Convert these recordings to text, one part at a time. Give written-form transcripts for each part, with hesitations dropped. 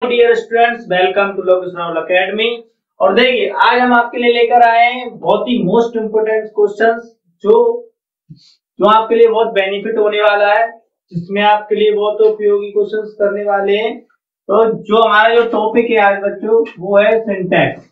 Dear students, welcome to Lokesh Rahul academy. और देखिए आज हम आपके लिए लेकर आए हैं बहुत ही मोस्ट इम्पोर्टेंट क्वेश्चंस जो जो आपके लिए बहुत बेनिफिट होने वाला है, जिसमें आपके लिए बहुत उपयोगी क्वेश्चंस करने वाले हैं। तो जो हमारा जो टॉपिक है आज बच्चों वो है सिंटैक्स।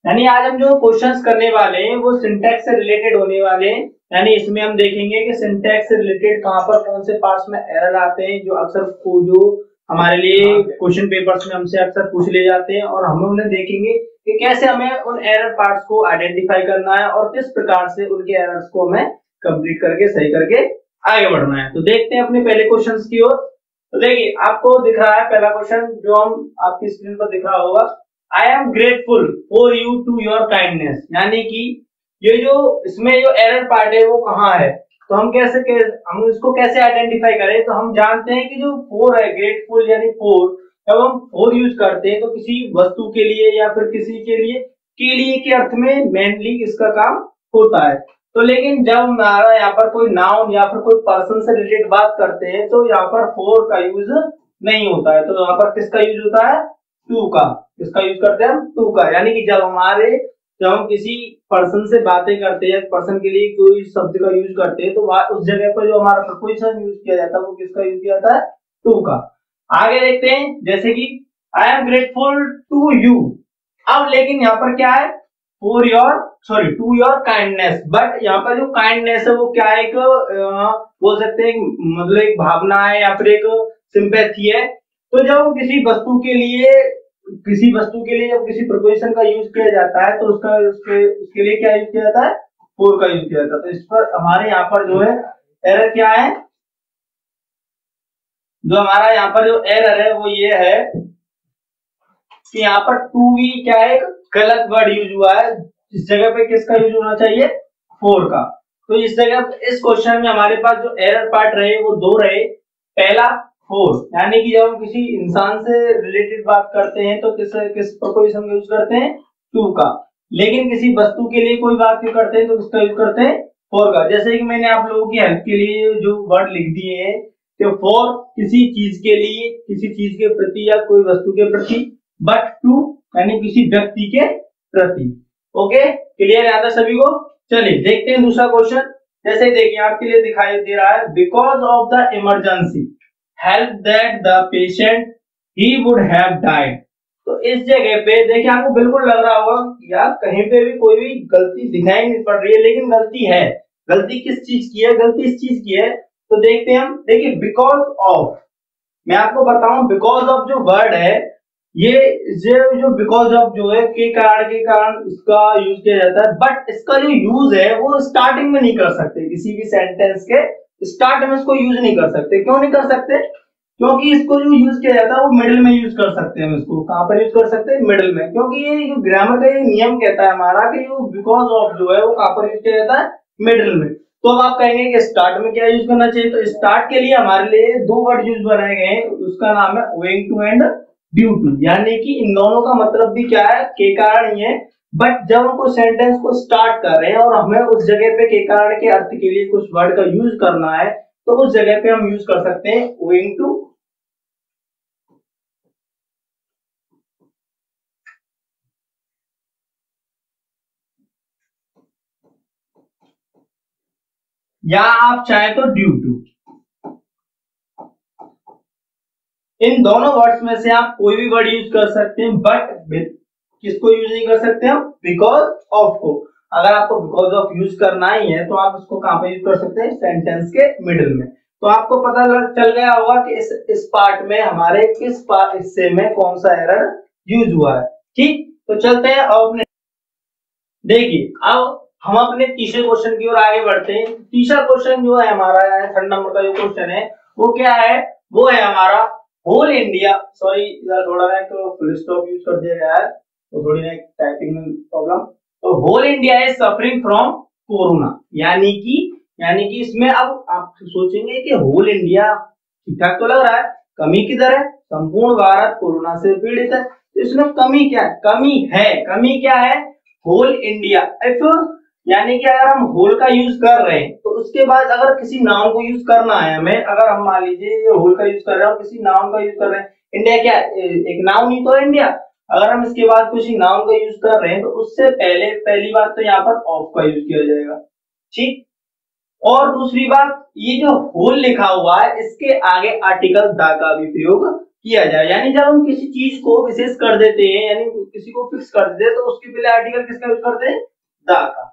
यानी आज हम जो क्वेश्चंस करने वाले हैं वो सिंटैक्स से रिलेटेड होने वाले हैं। यानी इसमें हम देखेंगे कि सिंटैक्स से रिलेटेड कहां पर कौन से पार्ट्स में एरर आते हैं जो अक्सर जो हमारे लिए क्वेश्चन पेपर्स में हमसे अक्सर पूछ ले जाते हैं, और हम उन्हें देखेंगे कि कैसे हमें उन एरर पार्ट्स को आइडेंटिफाई करना है और किस प्रकार से उनके एरर्स को हमें कंप्लीट करके सही करके आगे बढ़ना है। तो देखते हैं अपने पहले क्वेश्चंस की ओर। तो देखिए आपको दिख रहा है पहला क्वेश्चन जो हम आपकी स्क्रीन पर दिख रहा होगा, I am grateful for you to your kindness. यानी कि ये जो इसमें जो एरर पार्ट है वो कहाँ है, तो हम इसको कैसे आइडेंटिफाई करें। तो हम जानते हैं कि जो फोर है, ग्रेटफुल यानी फोर, जब हम फोर यूज करते हैं तो किसी वस्तु के लिए या फिर किसी के लिए के अर्थ में मेनली इसका काम होता है। तो लेकिन जब हमारा यहाँ पर कोई नाउन या फिर कोई पर्सन से रिलेटेड बात करते हैं तो यहाँ पर फोर का यूज नहीं होता है। तो यहाँ पर किसका यूज होता है, टू का। किसका यूज करते हैं हम, टू का। यानी कि जब हम किसी पर्सन से बातें करते हैं, पर्सन के लिए कोई शब्द का यूज करते हैं, तो उस जगह पर जो हमारा प्रपोजिशन यूज किया जाता है वो किसका यूज किया जाता है, टू का। आगे देखते हैं, जैसे कि I am grateful to you. अब लेकिन यहाँ पर क्या है, टू योर काइंडनेस। बट यहाँ पर जो काइंडनेस है वो क्या है, एक बोल सकते हैं मतलब एक भावना है या फिर एक सिंपैथी है। तो जब किसी वस्तु के लिए जब किसी प्रपोजिशन का यूज किया जाता है तो उसके लिए क्या यूज किया जाता है, फोर का यूज किया जाता है। तो इस पर हमारे यहाँ पर जो है एरर क्या है, जो हमारा यहाँ पर जो एरर है वो ये है कि यहाँ पर टू भी क्या है, गलत वर्ड यूज हुआ है। इस जगह पे किसका यूज होना चाहिए, फोर का। तो इस जगह इस क्वेश्चन में हमारे पास जो एरर पार्ट रहे वो दो रहे। पहला फोर, यानी कि जब हम किसी इंसान से रिलेटेड बात करते हैं तो किस प्रपोजिशन का यूज करते हैं, टू का। लेकिन किसी वस्तु के लिए कोई बात करते हैं तो किसका यूज करते हैं, फोर का। जैसे कि मैंने आप लोगों की हेल्प के लिए जो वर्ड लिख दिए हैं कि फोर किसी चीज के लिए, किसी चीज के प्रति या कोई वस्तु के प्रति, बट टू यानी किसी व्यक्ति के प्रति। ओके, क्लियर है सभी को। चलिए देखते हैं दूसरा क्वेश्चन। जैसे देखिए आपके लिए दिखाई दे रहा है, because of the emergency help that the patient he would have died. तो इस जगह पे देखिए आपको बिल्कुल लग रहा होगा यार कहीं पे भी कोई भी गलती दिखाई नहीं पड़ रही है, लेकिन गलती है। गलती किस चीज की है, गलती इस चीज की है। तो देखते हैं हम, देखिए बिकॉज ऑफ, मैं आपको बताऊं बिकॉज ऑफ जो वर्ड है ये जो बिकॉज ऑफ जो है के कारण इसका यूज किया जाता है। बट इसका जो यूज है वो स्टार्टिंग में नहीं कर सकते, किसी भी सेंटेंस के स्टार्ट में इसको यूज नहीं कर सकते। क्यों नहीं कर सकते, क्योंकि इसको जो यूज किया जाता है वो मिडिल में यूज कर सकते हैं। हम इसको कहां पर यूज कर सकते हैं, मिडिल में। क्योंकि ये जो ग्रामर का ये नियम कहता है हमारा कि जो बिकॉज ऑफ जो है वो कहां पर यूज किया जाता है, मिडिल में। तो अब आप कहेंगे कि स्टार्ट में क्या यूज करना चाहिए, तो स्टार्ट के लिए हमारे लिए दो वर्ड यूज बनाए गए हैं, उसका नाम है owing to and due to. यानी कि इन दोनों का मतलब भी क्या है, के कारण ही है। बट जब हम कोई सेंटेंस को स्टार्ट कर रहे हैं और हमें उस जगह पे के कारण के अर्थ के लिए कुछ वर्ड का यूज करना है तो उस जगह पे हम यूज कर सकते हैं ओइंग टू या आप चाहे तो ड्यू टू। इन दोनों वर्ड्स में से आप कोई भी वर्ड यूज कर सकते हैं, बट किसको यूज नहीं कर सकते हम, बिकॉज ऑफ को। अगर आपको बिकॉज ऑफ यूज करना ही है तो आप इसको कहां पे यूज कर सकते हैं, सेंटेंस के मिडिल में। तो आपको पता चल गया होगा कि इस पार्ट में हमारे किस हिस्से में कौन सा एरर यूज हुआ है। ठीक, तो चलते हैं अब देखिए अब हम अपने तीसरे क्वेश्चन की ओर आगे बढ़ते हैं। तीसरा क्वेश्चन जो है हमारा, थर्ड नंबर का जो क्वेश्चन है वो क्या है, वो है हमारा होल इंडिया, सॉरी इधर थोड़ा ना तो फुल स्टॉप यूज कर दिया गया है तो थोड़ी ना टाइपिंग में प्रॉब्लम। तो whole India is suffering from corona. यानी कि इसमें अब आप सोचेंगे कि होल इंडिया ठीक ठाक तो लग रहा है, कमी किधर है, संपूर्ण भारत कोरोना से पीड़ित है। तो इसमें कमी क्या है, कमी क्या है, होल इंडिया। यानी कि अगर हम होल का यूज कर रहे हैं तो उसके बाद अगर किसी नाउन को यूज करना है हमें, अगर हम मान लीजिए होल का यूज कर रहे हैं और किसी नाउन का यूज कर रहे हैं, इंडिया क्या एक नाउन ही तो है इंडिया। अगर हम इसके बाद कुछ नाउन का यूज कर रहे हैं तो उससे पहले पहली बात तो यहाँ पर ऑफ का यूज किया जाएगा, ठीक। और दूसरी बात, ये जो होल लिखा हुआ है इसके आगे आर्टिकल द का भी प्रयोग किया जाए, यानी जब हम किसी चीज को विशेष कर देते हैं, यानी किसी को फिक्स कर देते हैं, तो उसके पहले आर्टिकल किसका यूज करते हैं, द का।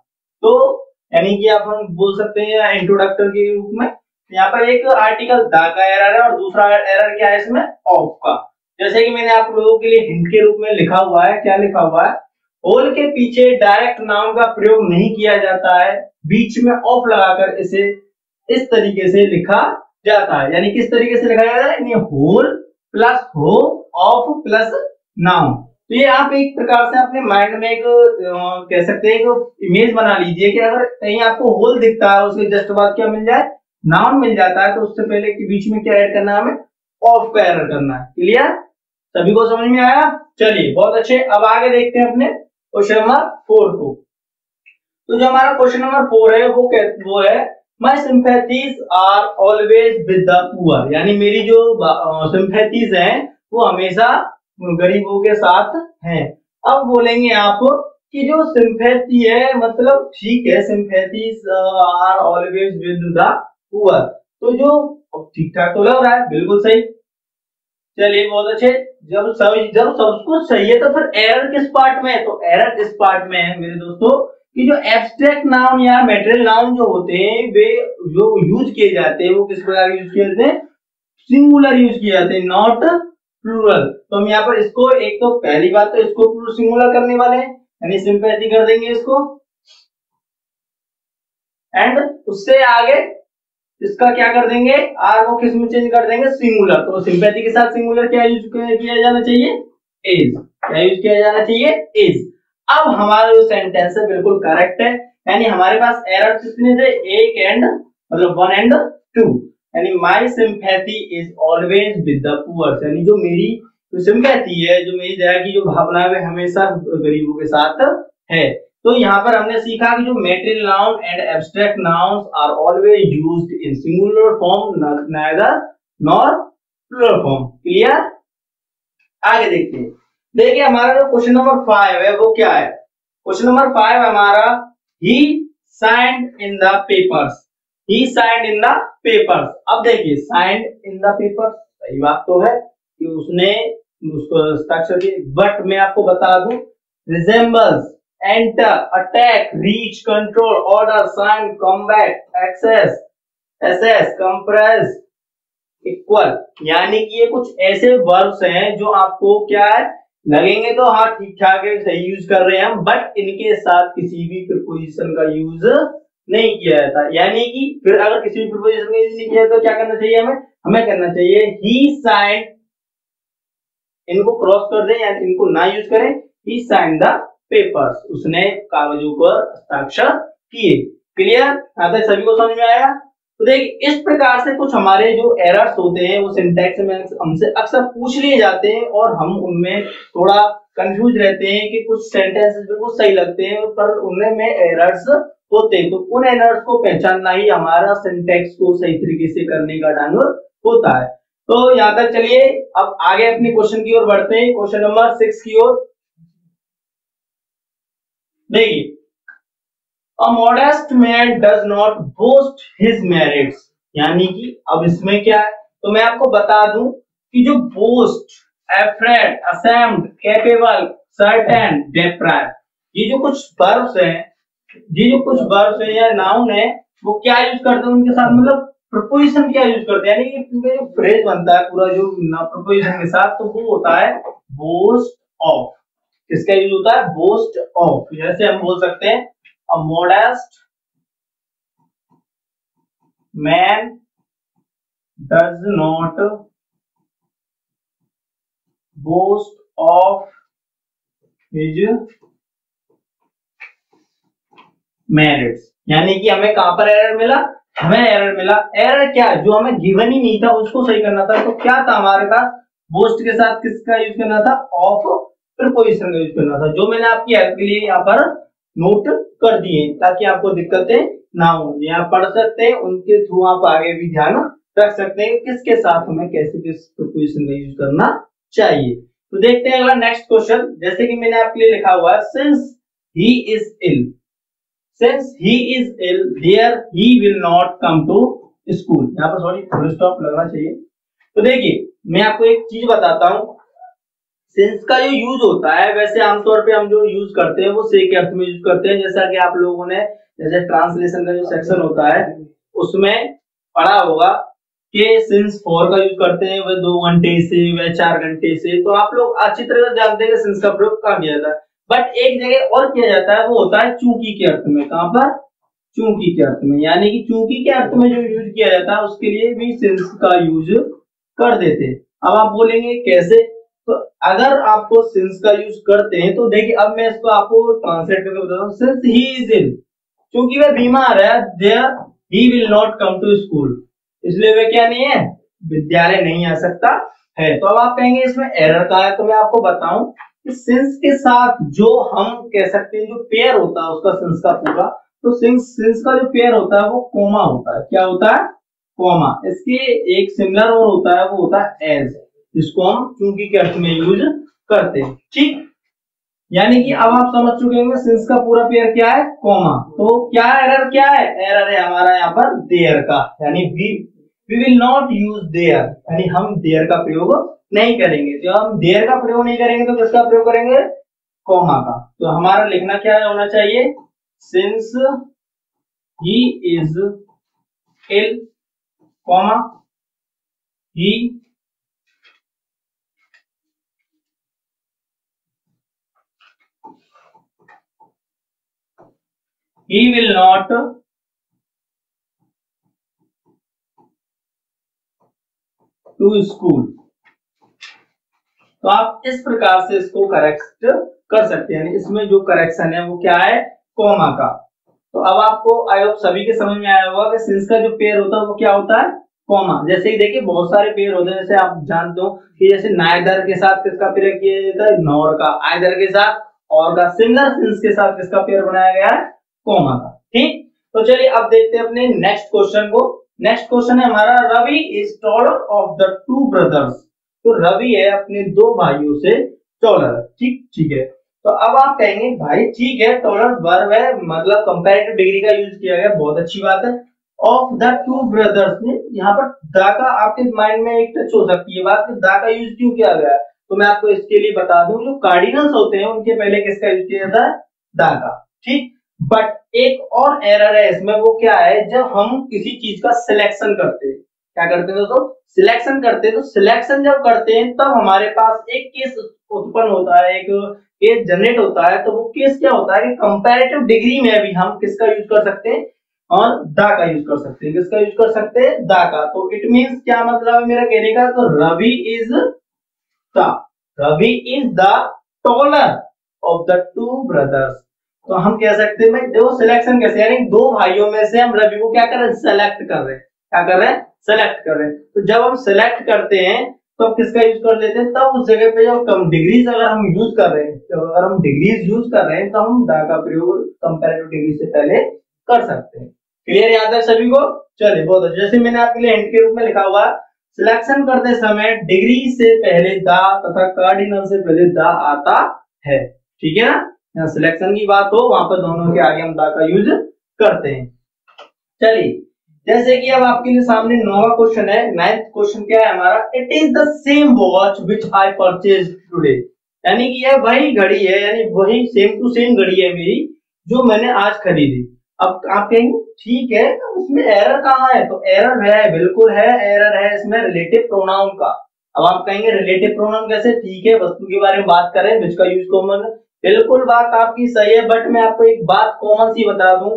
तो यानी कि आप हम बोल सकते हैं इंट्रोडक्टर के रूप में, यहाँ पर एक आर्टिकल द का एरर है और दूसरा एरर क्या है इसमें, ऑफ का। जैसे कि मैंने आप लोगों के लिए हिंट के रूप में लिखा हुआ है, क्या लिखा हुआ है, होल के पीछे डायरेक्ट नाउन का प्रयोग नहीं किया जाता है, बीच में ऑफ लगाकर इसे इस तरीके से लिखा जाता है। यानी किस तरीके से लिखा जाता है, यानी होल प्लस हो ऑफ प्लस नाउन। तो ये आप एक प्रकार से अपने माइंड में एक कह सकते हैं एक इमेज बना लीजिए कि अगर कहीं आपको होल दिखता है उसके जस्ट बाद क्या मिल जाए, नाउन मिल जाता है, तो उससे पहले के बीच में क्या ऐड करना है, हमें ऑफ का एरर करना है। क्लियर, सभी को समझ में आया? चलिए बहुत अच्छे। अब आगे देखते हैं अपने क्वेश्चन नंबर 4 को। तो जो हमारा क्वेश्चन नंबर 4 है वो है my sympathies are always with the poor, यानी मेरी जो सिंपैथीज हैं वो हमेशा गरीबों के साथ हैं। अब बोलेंगे आप कि जो सिंपैथी है, मतलब ठीक है sympathies are always with the poor, तो जो ठीक ठाक तो लग रहा है, बिल्कुल सही। चलिए बहुत अच्छे। जब सब कुछ सही है तो फिर एरर किस पार्ट में है, तो एरर इस पार्ट में है मेरे दोस्तों कि जो एब्स्ट्रैक्ट नाउन या मटेरियल नाउन जो होते हैं वे जो यूज किए जाते हैं वो किस प्रकार यूज किए जाते हैं, सिंगुलर यूज किए जाते हैं, नॉट प्लूरल। तो हम यहाँ पर इसको एक तो पहली बात तो इसको सिंगुलर करने वाले हैं, यानी सिंपैथी कर देंगे इसको, एंड उससे आगे इसका क्या कर देंगे, आर को किस में चेंज कर देंगे, सिंगुलर। तो सिंपैथी के साथ सिंगुलर क्या यूज किया जाना चाहिए, इज। क्या यूज किया जाना चाहिए, इज। अब हमारा जो सेंटेंस है बिल्कुल करेक्ट है, यानी हमारे पास एरर कितने थे, एक एंड मतलब 1 एंड 2, यानी my sympathy is always with the poor, यानी जो मेरी जो सिंपैथी है, जो मेरी दया की जो भावना है, हमेशा गरीबों के साथ है। तो यहाँ पर हमने सीखा कि जो material noun and abstract nouns are always used in singular form, neither nor plural form. Clear, आगे देखते हैं। देखिए हमारा जो क्वेश्चन नंबर 5 है वो क्या है, क्वेश्चन नंबर 5 हमारा he signed in the papers, he signed in the papers. अब देखिए साइंड इन द पेपर्स, सही बात तो है कि उसने उसको हस्ताक्षर किए, बट मैं आपको बता दूं resembles, enter, attack, reach, control, order, sign, combat, access, assess, compress, equal, यानी कि ये कुछ ऐसे वर्ब्स हैं जो आपको क्या है लगेंगे तो हाँ ठीक ठाक है, सही यूज कर रहे हैं हम, बट इनके साथ किसी भी प्रीपोजिशन का यूज नहीं किया जाता। यानी कि फिर अगर किसी भी प्रीपोजिशन का यूज नहीं किया तो क्या करना चाहिए हमें करना चाहिए ही साइंड, इनको क्रॉस कर दें या इनको ना यूज करें, ही साइंड द पेपर्स, उसने कागजों पर हस्ताक्षर किए। क्लियर, यहाँ तक सभी को समझ में आया? तो देखिए इस प्रकार से कुछ हमारे जो एरर्स होते हैं वो सिंटैक्स में हमसे अक्सर पूछ लिए जाते हैं और हम उनमें थोड़ा कंफ्यूज रहते हैं कि कुछ सेंटेंसेस बिल्कुल सही लगते हैं पर उनमें एरर्स होते हैं। तो उन एरर्स को पहचानना ही हमारा सिंटैक्स को सही तरीके से करने का ढंग होता है। तो यहाँ तक चलिए अब आगे अपने क्वेश्चन की ओर बढ़ते हैं, क्वेश्चन नंबर 6 की ओर। देखिए A modest man does not boast his merits, यानी कि अब इसमें क्या है, तो मैं आपको बता दूं कि जो boast, afraid, ashamed, capable, certain, deprived, ये जो कुछ verbs हैं या noun है वो क्या यूज करते हैं उनके साथ, मतलब प्रपोजिशन क्या यूज करते हैं, यानी कि इनका जो फ्रेज बनता है पूरा जो प्रपोजिशन के साथ तो वो होता है boast of। किसका यूज होता है, boast of। जैसे हम बोल सकते हैं A modest man does not boast of his merits, यानी कि हमें कहां पर एरर मिला, एरर क्या, जो हमें गिवन ही नहीं था उसको सही करना था। तो क्या था हमारे पास, बोस्ट के साथ किसका यूज करना था, ऑफ प्रीपोजिशन का यूज करना था, जो मैंने आपकी हेल्प के लिए यहाँ पर नोट कर दिए ताकि आपको दिक्कतें ना हो। ये आप पढ़ सकते हैं, उनके थ्रू आप आगे भी ध्यान रख सकते हैं किसके साथ हमें कैसे किस प्रीपोजिशन का यूज करना चाहिए। तो देखते हैं अगला नेक्स्ट क्वेश्चन, जैसे कि मैंने आपके लिए लिखा हुआ है since he is ill, since he is ill there he will not come to school. यहाँ पर सॉरी फुल स्टॉप लगना चाहिए। तो देखिए मैं आपको एक चीज बताता हूँ, सिंस का जो यूज होता है वैसे आमतौर पे हम जो यूज करते हैं वो से के अर्थ में यूज करते हैं, जैसा कि आप लोगों ने जैसे ट्रांसलेशन का जो सेक्शन होता है उसमें पढ़ा होगा कि सिंस फॉर का यूज करते हैं वह 2 घंटे से वह 4 घंटे से। तो आप लोग अच्छी तरह से जानते हैं कि सिंस का प्रयोग कहाँ किया जाता है, बट एक जगह और किया जाता है, वो होता है चूंकि के अर्थ में। कहां पर? चूंकि के अर्थ में, यानी कि चूंकि के अर्थ में जो यूज किया जाता है उसके लिए भी सिंस का यूज कर देते हैं। अब आप बोलेंगे कैसे? तो अगर आपको सिंस का यूज करते हैं तो देखिए अब मैं इसको आपको ट्रांसलेट करके बताता हूँ। सिंस ही इज इल, क्योंकि वह बीमार है, there he will not come to school, इसलिए वह क्या नहीं है, विद्यालय नहीं आ सकता है। तो अब आप कहेंगे इसमें एरर का है, तो मैं आपको बताऊं कि सिंस के साथ जो हम कह सकते हैं जो पेयर होता है उसका सिंस का पूरा, तो सिंस का जो पेयर होता है वो कोमा होता है। क्या होता है? कोमा। इसके एक सिमिलर और होता है, वो होता है एज, जिसको हम चूंकि के अर्थ में यूज करते हैं। ठीक, यानी कि अब आप समझ चुके होंगे सिंस का पूरा पेयर क्या है, कोमा। तो क्या एरर क्या है? एरर है हमारा यहाँ पर देयर का, यानी we will not use there, यानी हम देयर का प्रयोग नहीं करेंगे। जब हम देयर का प्रयोग नहीं करेंगे तो किसका प्रयोग करेंगे? कोमा का। तो हमारा लिखना क्या होना चाहिए? Since he is ill, comma he will not to school। तो आप इस प्रकार से इसको करेक्ट कर सकते हैं, यानी इसमें जो करेक्शन है वो क्या है? कोमा का। तो अब आपको आई होप सभी के समझ में आया होगा कि सिंस का जो पेयर होता है वो क्या होता है? कोमा। जैसे ही देखिए बहुत सारे पेयर होते हैं, जैसे आप जानते हो कि जैसे नाइदर के साथ किसका पेयर किया जाता है? नॉर का। आइदर के साथ और का। सिमिलर सिंस के साथ किसका पेयर बनाया गया है? कोमा का। ठीक, तो चलिए अब देखते हैं अपने नेक्स्ट क्वेश्चन को। नेक्स्ट क्वेश्चन है हमारा, Ravi is taller of the 2 brothers. तो रवि है अपने 2 भाइयों से टॉलर। ठीक ठीक है। तो अब आप कहेंगे भाई ठीक है, टॉलर वर्ब है, मतलब कंपैरेटिव डिग्री का यूज किया गया, बहुत अच्छी बात है। ऑफ द 2 ब्रदर्स ने, यहाँ पर द का आपके माइंड में एक टच हो सकती है बात कि द का यूज क्यों किया गया है। तो मैं आपको इसके लिए बता दूं, जो कार्डिनल्स होते हैं उनके पहले किसका यूज किया जाता है? द का। ठीक, बट एक और एरर है इसमें, वो क्या है? जब हम किसी चीज का सिलेक्शन करते हैं, क्या करते हैं दोस्तों? सिलेक्शन करते हैं। तो सिलेक्शन जब करते हैं तब हमारे पास एक केस उत्पन्न होता है, एक केस जनरेट होता है। तो वो केस क्या होता है कि कंपैरेटिव डिग्री में भी हम किसका यूज कर सकते हैं? और द का यूज कर सकते हैं। किसका यूज कर सकते हैं? द का। तो इट मींस क्या मतलब है मेरा कहने का? तो Ravi is the taller of the 2 brothers. तो हम कह सकते हैं भाई देखो सिलेक्शन कैसे, यानी 2 भाइयों में से हम रवि को क्या कर रहे हैं? सेलेक्ट कर रहे हैं। क्या कर रहे हैं? सेलेक्ट कर रहे हैं। तो जब हम सेलेक्ट करते हैं तो किसका यूज कर लेते हैं? तब उस जगह पे जब कम डिग्रीज अगर हम यूज कर रहे हैं, तो अगर हम डिग्रीज यूज कर रहे हैं तो हम द का प्रयोग कंपैरेटिव डिग्री से पहले कर सकते हैं। क्लियर याद है सभी को? चलिए बहुत अच्छा। जैसे मैंने आपके लिए हिंट के रूप में लिखा हुआ, सिलेक्शन करते समय डिग्री से पहले द तथा कार्डिनल से पहले द आता है। ठीक है ना? यहाँ सिलेक्शन की बात हो वहां पर दोनों के आगे हम द का यूज करते हैं। चलिए जैसे कि अब आपके लिए सामने 9वां क्वेश्चन है। 9th क्वेश्चन क्या है हमारा? It is the same watch which I purchase today. यानी कि यह वही घड़ी है, यानी वही सेम टू सेम घड़ी है मेरी जो मैंने आज खरीदी। अब आप कहेंगे ठीक है, उसमें एरर कहाँ है? तो एरर है, बिल्कुल है, एरर है इसमें रिलेटिव प्रोनाउन का। अब आप कहेंगे रिलेटिव प्रोनाउन कैसे? ठीक है, वस्तु के बारे में बात करें, विच का यूज कॉमन, बिल्कुल बात आपकी सही है, बट मैं आपको एक बात कॉमन सी बता दूं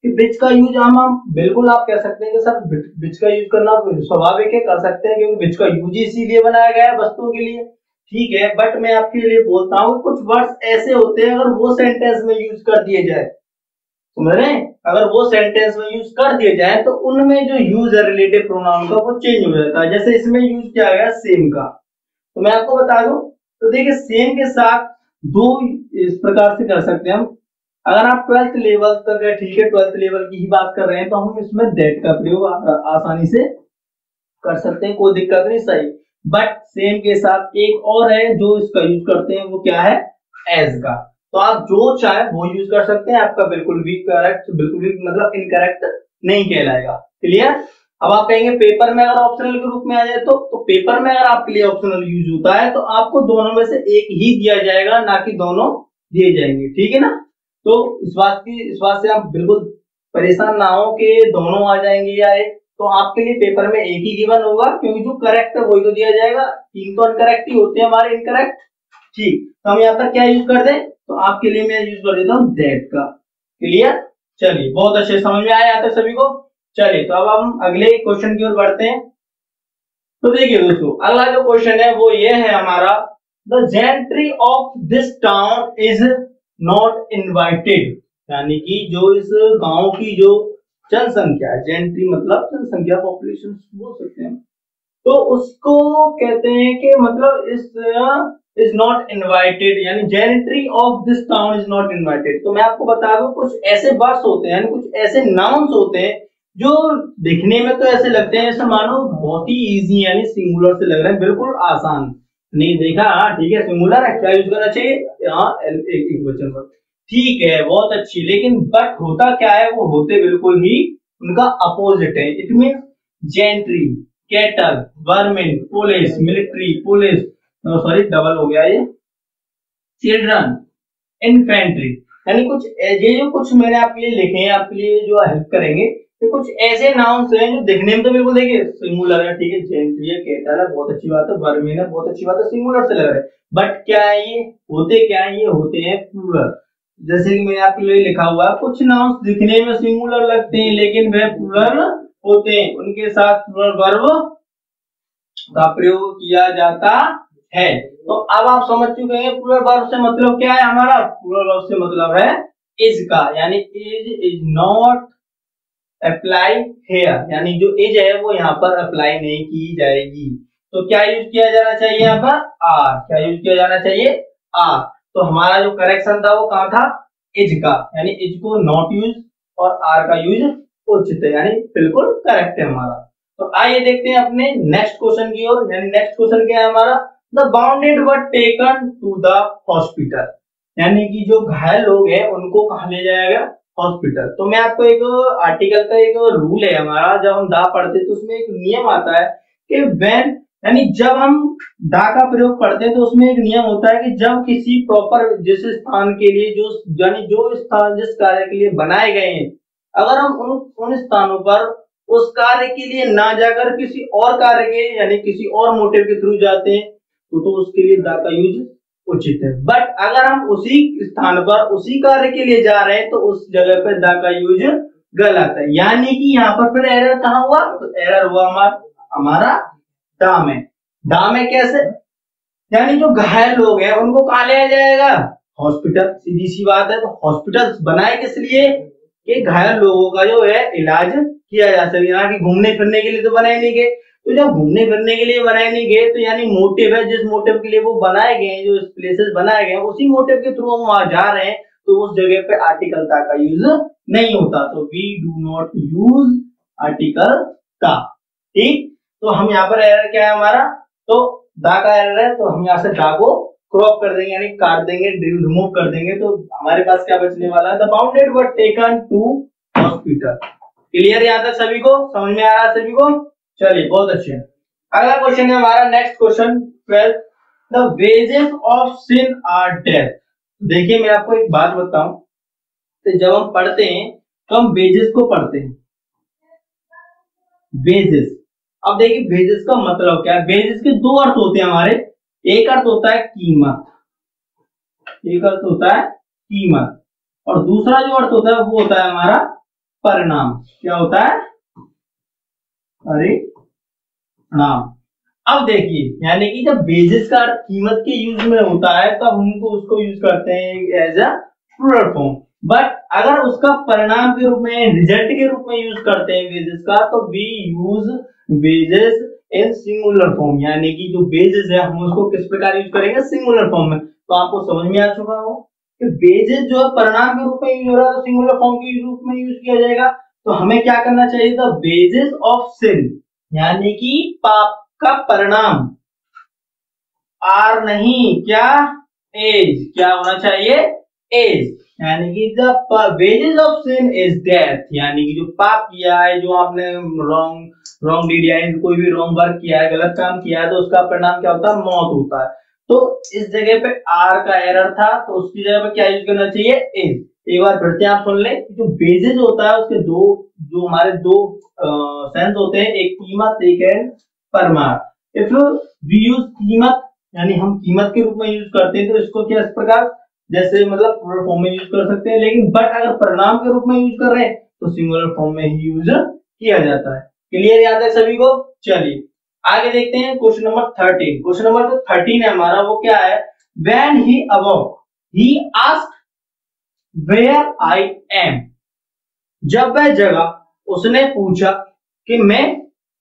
कि विच का यूज हम बिल्कुल आप कह सकते हैं कि सर विच का यूज करना स्वाभाविक है, कर सकते हैं, क्योंकि विच का यूज इसीलिए बनाया गया है वस्तुओं के लिए। ठीक है, बट मैं आपके लिए बोलता हूँ कुछ वर्ड्स ऐसे होते हैं अगर वो सेंटेंस में यूज कर दिए जाए, समझ रहे हैं? अगर वो सेंटेंस में यूज कर दिए जाए तो उनमें जो यूज है रिलेटिव प्रोनाउन का वो चेंज हो जाता है। जैसे इसमें यूज किया गया सेम का, तो मैं आपको बता दूं, तो देखिए सेम के साथ 2 इस प्रकार से कर सकते हैं हम। अगर आप 12th लेवल तक है, ठीक है, 12th लेवल की ही बात कर रहे हैं, तो हम इसमें दैट का प्रयोग आसानी से कर सकते हैं, कोई दिक्कत नहीं, सही। बट सेम के साथ एक और है जो इसका यूज करते हैं, वो क्या है, एज का। तो आप जो चाहे वो यूज कर सकते हैं, आपका बिल्कुल भी करेक्ट, बिल्कुल भी मतलब इनकरेक्ट नहीं कहलाएगा। क्लियर। अब आप कहेंगे पेपर में अगर ऑप्शनल के रूप में आ जाए तो पेपर में अगर आपके लिए ऑप्शनल यूज होता है तो आपको दोनों में से एक ही दिया जाएगा, ना कि दोनों दिए जाएंगे। ठीक है ना। तो इस बात से आप बिल्कुल परेशान ना हो कि दोनों आ जाएंगे या एक, तो आपके लिए पेपर में एक ही गिवन होगा, क्योंकि जो करेक्ट है वही तो दिया जाएगा। 3 तो अनकरेक्ट ही होते हैं हमारे, इनकरेक्ट। ठीक, तो हम यहाँ पर क्या यूज कर दें, तो आपके लिए मैं यूज कर देता हूँ दैट का। क्लियर। चलिए, बहुत अच्छे समझ में आया आता सभी को। चलिए, तो अब हम अगले क्वेश्चन की ओर बढ़ते हैं। तो देखिए दोस्तों, अगला जो क्वेश्चन है वो ये है हमारा, the gentry of this town is not invited, यानी कि जो इस गांव की जो जनसंख्या, जेंट्री मतलब जनसंख्या, पॉपुलेशन बोल सकते हैं, तो उसको कहते हैं कि मतलब इज नॉट इनवाइटेड, यानी gentry of this town is not invited. तो मैं आपको बता दूं, कुछ ऐसे वर्ड्स होते हैं, कुछ ऐसे नाउन्स होते हैं जो दिखने में तो ऐसे लगते हैं जैसे मानो बहुत ही इजी, यानी सिंगुलर से लग रहे हैं, बिल्कुल आसान। नहीं देखा, हाँ ठीक है, सिंगुलर है, क्या यूज करना चाहिए, हाँ एक वचन पर, ठीक है, बहुत अच्छी। लेकिन बट होता क्या है, वो होते बिल्कुल ही उनका अपोजिट है। It mean gentry, cattle, vermin, police, military, police, sorry double हो गया ये, चिल्ड्रन, इन्फेंट्री, यानी कुछ ये जो कुछ मैंने आपके लिए लिखे हैं, आपके लिए जो हेल्प करेंगे, तो कुछ ऐसे नाउन्स हैं जो दिखने में तो बिल्कुल देखिए सिंगुलर है, ठीक है, जेंट्री है, कैटल है, बहुत अच्छी बात है, वर्मिन है, बहुत अच्छी बात है, सिंगुलर से लग रहा है। बट क्या है ये, होते क्या है, ये होते हैं प्लूरल। जैसे कि मैंने आपके लिए लिखा हुआ है, कुछ नाउन्स दिखने में सिंगुलर लगते हैं लेकिन वे प्लूरल होते हैं, उनके साथ प्लूरल वर्ब का प्रयोग किया जाता है। तो अब आप समझ चुके हैं प्लूरल वर्ब से मतलब क्या है हमारा, प्लूरल वर्ब से मतलब है इज का, यानी इज नॉट अप्लाई हेयर, यानी जो इज है वो यहाँ पर अप्लाई नहीं की जाएगी। तो क्या यूज किया जाना चाहिए यहाँ पर, आर। क्या यूज किया जाना चाहिए, आर। तो हमारा जो करेक्शन था वो कहाँ था, इज का, यानी इज को नॉट यूज और आर का यूज उचित है, यानी बिल्कुल करेक्ट है हमारा। तो आइए देखते हैं अपने नेक्स्ट क्वेश्चन की ओर। यानी नेक्स्ट क्वेश्चन क्या है हमारा, the wounded were taken to the hospital, यानी कि जो घायल लोग हैं उनको कहाँ ले जाया गया, हॉस्पिटल। तो मैं आपको एक आर्टिकल का एक रूल है हमारा, जब हम दा पढ़ते हैं तो उसमें एक नियम आता है कि व्हेन, यानी जब हम दा का प्रयोग करते हैं तो उसमें एक नियम होता है कि जब किसी प्रॉपर जिस स्थान के लिए, जो यानी जो स्थान जिस कार्य के लिए बनाए गए हैं, अगर हम उन स्थानों पर उस कार्य के लिए ना जाकर किसी और कार्य के, यानी किसी और मोटिव के थ्रू जाते हैं, तो उसके लिए दा का यूज उचित है। बट अगर हम उसी स्थान पर उसी कार्य के लिए जा रहे हैं तो उस जगह पर दा का यूज गलत है, यानी कि यहाँ पर फिर एरर कहाँ हुआ, तो एरर हुआ हमारा दा में। दा में कैसे, यानी जो घायल लोग हैं उनको कहाँ लिया जाएगा, हॉस्पिटल, सीधी सी बात है। तो हॉस्पिटल बनाए किस लिए, कि घायल लोगों का जो है इलाज किया जा सके, यहाँ की घूमने फिरने के लिए तो बनाए नहीं गए। तो जब घूमने फिरने के लिए बनाए नहीं गए तो यानी मोटिव है, जिस मोटिव के लिए वो बनाए गए हैं, जो प्लेसेस बनाए गए हैं, उसी मोटिव के थ्रू हम वहां जा रहे हैं, तो उस जगह पे आर्टिकल ता का यूज नहीं होता। तो we do not use article ता। ठीक, तो हम यहाँ पर एरर क्या है हमारा, तो दा का एरर है, तो हम यहाँ से दा को क्रॉप कर देंगे, यानी काट देंगे, रिमूव कर देंगे। तो हमारे पास क्या बचने वाला है, the wounded were taken to hospital. Clear यहाँ तक सभी को, समझ में आ रहा है सभी को। चलिए, बहुत अच्छे। अगला क्वेश्चन है हमारा next question 12, the wages of sin are death. देखिए मैं आपको एक बात बताऊं, तो जब हम पढ़ते हैं तो हम वेजेस को पढ़ते हैं, वेजेस। अब देखिए वेजेस का मतलब क्या है, वेजेस के दो अर्थ होते हैं हमारे, एक अर्थ होता है कीमत, एक अर्थ होता है कीमत, और दूसरा जो अर्थ होता है वो होता है हमारा परिणाम। क्या होता है, अरे नाम। अब देखिए, यानी कि जब बेसिस का अर्थ कीमत के यूज में होता है तो हमको उसको यूज करते हैं as a plural form. But अगर उसका परिणाम के रूप में, रिजल्ट के रूप में यूज करते हैं बेसिस का, तो we use basis in singular form, यानी कि जो बेसिस है हम उसको किस प्रकार यूज करेंगे, सिंगुलर फॉर्म में। तो आपको समझ में आ चुका हो कि बेसिस जो परिणाम के रूप में यूज हो रहा है तो सिंगुलर फॉर्म के रूप में यूज किया जाएगा। तो हमें क्या करना चाहिए था, बेसिस ऑफ सिन, यानी कि पाप का परिणाम, आर नहीं, क्या एज, क्या होना चाहिए एज, यानी कि the wages of sin is death, यानी कि जो पाप किया है, जो आपने रॉन्ग डीड यानी कोई भी रॉन्ग वर्क किया है, गलत काम किया है, तो उसका परिणाम क्या होता है, मौत होता है। तो इस जगह पे आर का एरर था, तो उसकी जगह पे क्या यूज करना चाहिए, एज। एक बार फिर से आप सुन ले, जो बेसिस होता है उसके जो हमारे दो सेंस होते हैं, एक कीमत, एक है परमार। इफ वी यूज कीमत यानी हम कीमत के रूप में यूज करते हैं, तो इसको क्या इस प्रकार जैसे मतलब प्लूरल फॉर्म में यूज कर सकते हैं, लेकिन बट अगर परिणाम के रूप में यूज कर रहे हैं तो सिंगुलर फॉर्म में ही यूज किया जाता है। क्लियर याद है सभी को? चलिए आगे देखते हैं क्वेश्चन नंबर 13। क्वेश्चन नंबर जो 13 है हमारा वो क्या है, when he awoke he asked where I am, जब वह जगा उसने पूछा कि मैं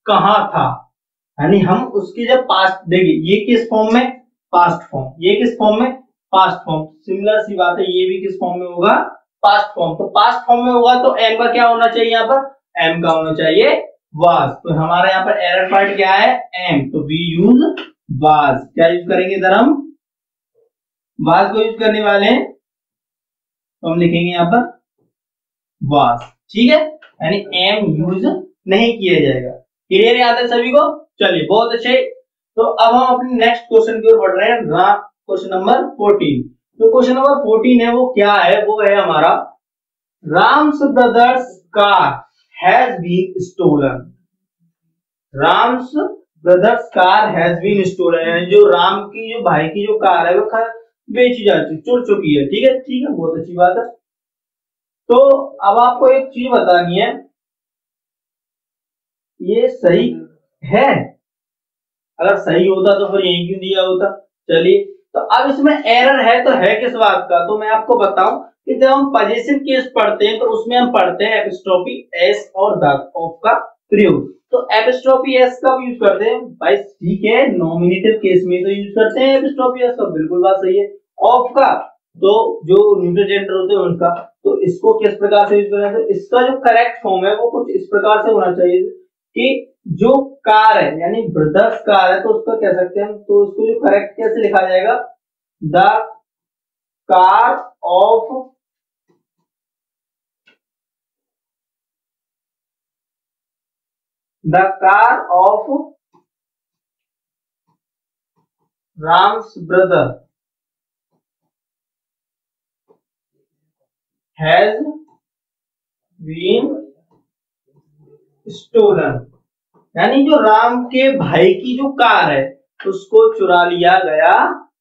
कहां था। यानी हम उसकी जब पास्ट, देखिए ये किस फॉर्म में, पास्ट फॉर्म, ये किस फॉर्म में, पास्ट फॉर्म। सिमिलर सी बात है, ये भी किस फॉर्म में होगा, पास्ट फॉर्म। तो पास्ट फॉर्म में होगा तो एम का क्या होना चाहिए, यहाँ पर एम का होना चाहिए वाज। तो हमारा यहाँ पर एरर पार्ट क्या है, एम, तो वी यूज वाज। क्या यूज करेंगे इधर, हम वाज को यूज करने वाले हैं, तो हम लिखेंगे यहाँ पर वाज। ठीक है, यानी एम यूज नहीं किया जाएगा। क्लियर याद है सभी को? चलिए बहुत अच्छे। तो अब हम अपने नेक्स्ट क्वेश्चन की ओर बढ़ रहे हैं, क्वेश्चन नंबर 14। तो क्वेश्चन नंबर 14 है वो क्या है, वो है हमारा Ram's brother's car has been stolen. Ram's brother's car has been stolen, यानी जो राम की, जो भाई की जो कार है वो बेची जा चुकी, चुर चुकी है। ठीक है, ठीक है, बहुत अच्छी बात है। तो अब आपको एक चीज बतानी है, ये सही है, अगर सही होता तो फिर यही क्यों दिया होता। चलिए, तो अब इसमें एरर है तो है किस बात का, तो मैं आपको बताऊं कि जब हम पजेसिव केस पढ़ते हैं तो उसमें हम पढ़ते हैं एपिस्ट्रोफी एस और द ऑफ का प्रयोग। तो एपिस्ट्रोफी एस का यूज करते हैं भाई, ठीक है, नॉमिनेटिव केस में तो यूज करते हैं एपिस्ट्रोफी एस का, बिल्कुल बात सही है। ऑफ का तो जो न्यूट्रल जेंडर होते हैं उनका, तो इसको किस प्रकार से यूज करना है, तो इसका जो करेक्ट फॉर्म है वो कुछ इस प्रकार से होना चाहिए कि जो कार है यानी ब्रदर्स कार है तो उसका कह सकते हैं, तो उसको जो करेक्ट कैसे लिखा जाएगा, the car of Ram's brother has been stolen, यानी जो राम के भाई की जो कार है उसको चुरा लिया गया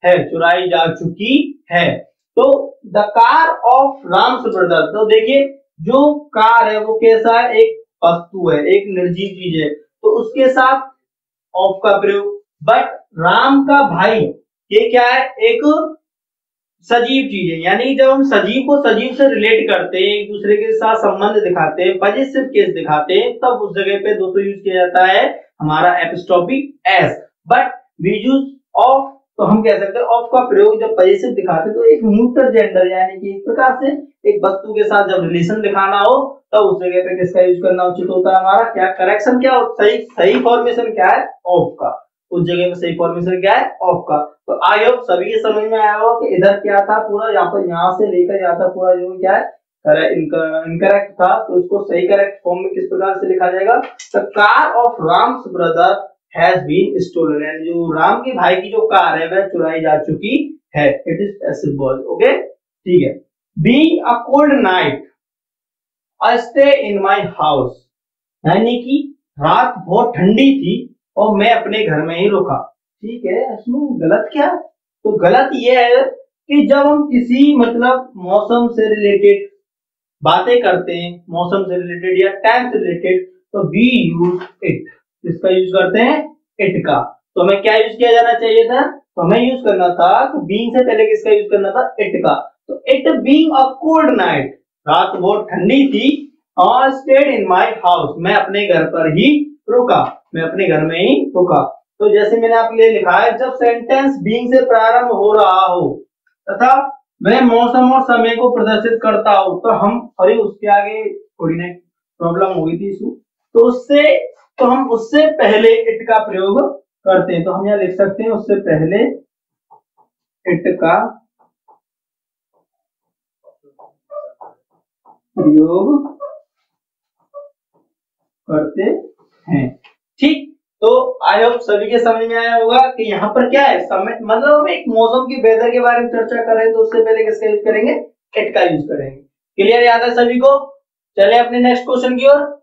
है, चुराई जा चुकी है। तो the car of Ram's brother, तो देखिए जो कार है वो कैसा है, एक वस्तु है, एक निर्जीव चीज है, तो उसके साथ ऑफ का प्रयोग। बट राम का भाई ये क्या है, एक सजीव चीज है, यानी जब हम सजीव को सजीव से रिलेट करते हैं, एक दूसरे के साथ संबंध दिखाते हैं, पजेसिव केस दिखाते हैं, तब उस जगह पे दोस्तों यूज किया जाता है हमारा apostrophe S. But we use of, तो हम कह सकते हैं ऑफ का प्रयोग जब पजेसिव दिखाते हैं तो एक न्यूट्रल जेंडर यानी कि एक प्रकार से एक वस्तु के साथ जब रिलेशन दिखाना हो तो उस जगह पे किसका यूज करना उचित होता है, हमारा क्या करेक्शन, क्या सही फॉर्मेशन क्या है, ऑफ का। उस जगह में सही फॉर्मेशन क्या है, ऑफ का। तो आई होप सभी के समझ में आया होगा कि इधर क्या था पूरा, यहाँ पर यहाँ से लेकर यहाँ तक पूरा जो क्या है इनकरेक्ट था, तो उसको सही करेक्ट फॉर्म में किस प्रकार से लिखा जाएगा, the car of Ram's brother has been stolen, यानी जो राम के भाई की जो कार है वह चुराई जा चुकी है। It is passive voice. Okay, ठीक है। Being a cold night I stay in my house, यानी कि रात बहुत ठंडी थी और मैं अपने घर में ही रुका। ठीक है, इसमें गलत क्या है, तो गलत ये है कि जब हम किसी मतलब मौसम से रिलेटेड बातें करते हैं, मौसम से रिलेटेड या टाइम से रिलेटेड, तो वी यूज इट, इसका यूज करते हैं इट का। तो हमें क्या यूज किया जाना चाहिए था, तो हमें यूज करना था कि बीइंग से पहले किसका यूज करना था, इट का। तो it being a cold night, रात बहुत ठंडी थी, और स्टेड इन माय हाउस, मैं अपने घर पर ही रुका, मैं अपने घर में ही रुका। तो जैसे मैंने आपके लिए लिखा है, जब सेंटेंस बीइंग से प्रारंभ हो रहा हो तथा वह मौसम और समय को प्रदर्शित करता हो, तो हम अरे उसके आगे थोड़ी ना प्रॉब्लम हो गई थी इशू, तो हम उससे पहले इट का प्रयोग करते हैं। तो हम यहाँ लिख सकते हैं उससे पहले इट का प्रयोग करते हैं। ठीक, तो आई होप सभी के समझ में आया होगा कि यहाँ पर क्या है, समय मतलब हम एक मौसम की वेदर के बारे में चर्चा कर रहे हैं तो उससे पहले किसका यूज करेंगे, इट का यूज करेंगे। क्लियर याद है सभी को? चले अपने नेक्स्ट क्वेश्चन की ओर।